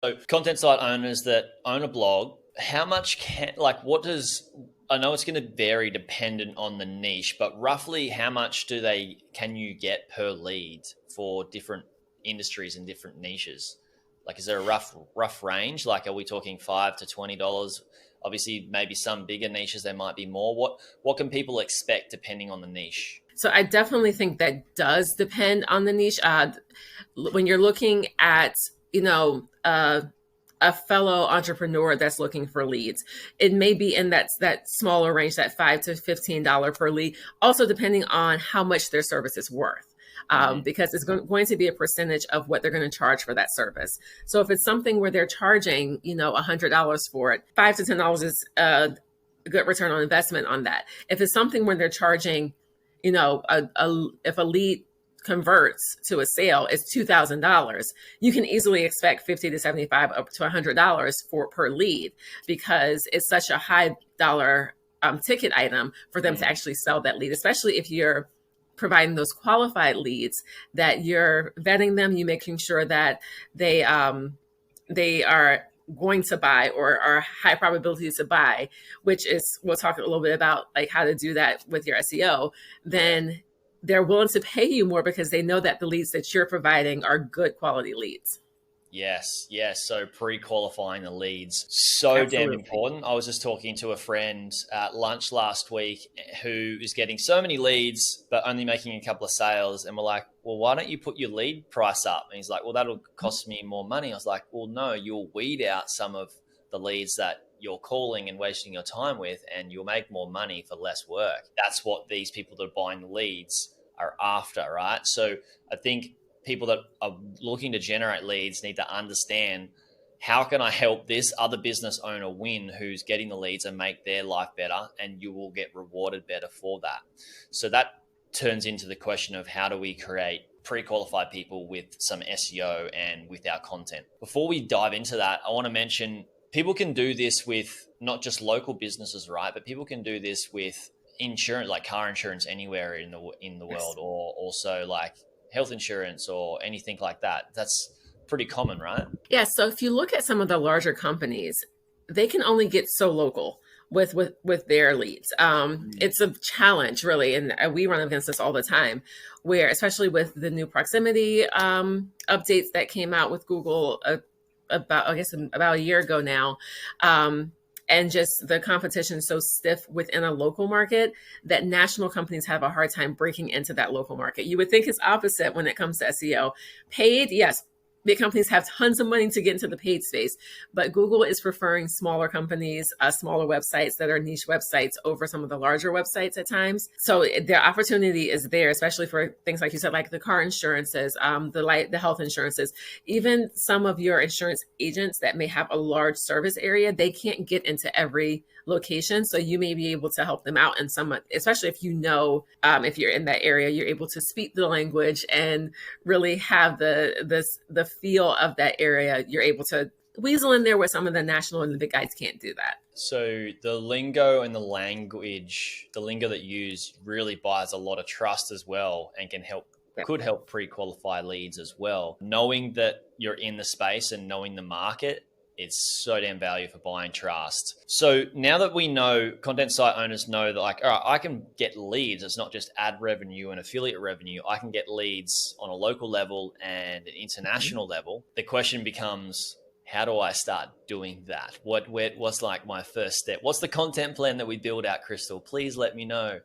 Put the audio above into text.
So content site owners that own a blog, how much can, like, what does, I know it's going to vary dependent on the niche, but roughly how much can you get per lead for different industries and different niches? Like, is there a rough range? Like, are we talking $5 to $20? Obviously, maybe some bigger niches, there might be more. What can people expect depending on the niche? So I definitely think that does depend on the niche. When you're looking at, you know, a fellow entrepreneur that's looking for leads, it may be in that smaller range, that $5 to $15 per lead. Also, depending on how much their service is worth. Because it's going to be a percentage of what they're going to charge for that service. So if it's something where they're charging, $100 for it, $5 to $10 is a good return on investment on that. If it's something where they're charging, if a lead converts to a sale, it's $2,000. You can easily expect 50 to 75 up to $100 for per lead, because it's such a high dollar ticket item for them to actually sell that lead, especially if you're providing those qualified leads, that you're vetting them, you making sure that they are going to buy or are high probability to buy, which is, we'll talk a little bit about like how to do that with your SEO. Then they're willing to pay you more because they know that the leads that you're providing are good quality leads. Yes. So pre-qualifying the leads, so damn Absolutely. important. I was just talking to a friend at lunch last week who is getting so many leads, but only making a couple of sales. And we're like, well, why don't you put your lead price up? And he's like, well, that'll cost me more money. I was like, well, no, you'll weed out some of the leads that you're calling and wasting your time with, and you'll make more money for less work. That's what these people that are buying the leads are after, right? So I think people that are looking to generate leads need to understand, how can I help this other business owner win who's getting the leads and make their life better, and you will get rewarded better for that. So that turns into the question of, how do we create pre-qualified people with some SEO and with our content? Before we dive into that, I want to mention people can do this with not just local businesses, right? But people can do this with insurance, like car insurance anywhere in the Yes. world, or also like health insurance or anything like that. That's pretty common, right? Yeah. So if you look at some of the larger companies, they can only get so local with their leads. It's a challenge, really, and we run against this all the time. Where, especially with the new proximity updates that came out with Google about a year ago now. And just the competition is so stiff within a local market that national companies have a hard time breaking into that local market. You would think it's opposite when it comes to SEO. Paid, yes, big companies have tons of money to get into the paid space, but Google is preferring smaller companies, smaller websites that are niche websites over some of the larger websites at times. So the opportunity is there, especially for things like you said, like the car insurances, the health insurances, even some of your insurance agents that may have a large service area. They can't get into every location, so you may be able to help them out in some, especially if if you're in that area, you're able to speak the language and really have the feel of that area. You're able to weasel in there where some of the national and the big guys can't do that. So the lingo and the language, the lingo that you use really buys a lot of trust as well, and Yeah. could help pre-qualify leads as well. Knowing that you're in the space and knowing the market, it's so damn value for buying trust. So now that we know, content site owners know that, like, all right, I can get leads. It's not just ad revenue and affiliate revenue. I can get leads on a local level and an international level. The question becomes, how do I start doing that? What's like my first step? What's the content plan that we build out, Kristal? Please let me know.